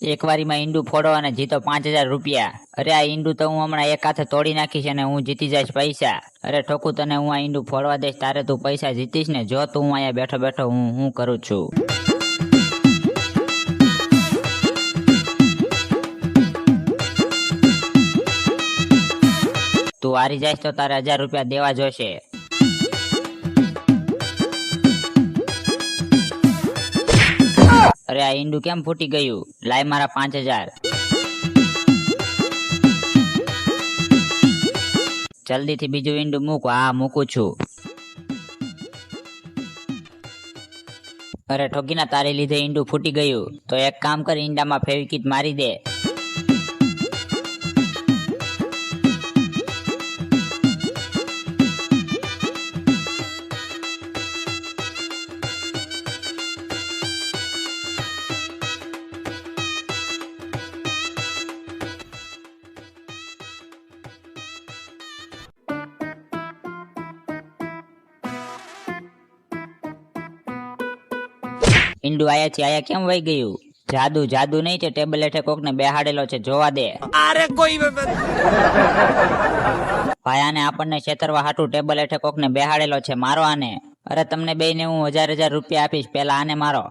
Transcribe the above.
એક વારીમાં ઈંડું ફોડો અને જીતો 5000 રૂપિયા. અરે આ ઈંડું તો હું હમણાં એક હાથે તોડી નાખીશ અને હું જીતી જઈશ પૈસા. અરે ઠોકુ, તને હું આ ઈંડું ફોડવા દઈશ, તારે તું પૈસા જીતીશ ને. જો તું હું અહીંયા બેઠો બેઠો હું કરું છું. તું હારી જઈશ તો તારે 1000 રૂપિયા દેવા જોશે. અરે આ ઈંડું કેમ ફૂટી ગયું? લાય મારા 5000. જલ્દીથી બીજું ઈંડું મૂકો. હા, મૂકું છું. અરે ઠોકીના, તારી લીધે ઈંડું ફૂટી ગયું. તો એક કામ કર, ઈંડામાં ફેવિકિક મારી દે. ઈંડું આયા કેમ વહી ગયું? જાદુ જાદુ નહીં, તે ટેબલ હેઠે કોક ને બેહાડેલો છે, જોવા દે. અરે કોઈ ભાઈ, આને આપણને છેતરવા હાટુ ટેબલ હેઠે કોક ને બેહાડેલો છે, મારો આને. અરે તમને બેયને હું 1000 રૂપિયા આપીશ, પેલા આને મારો.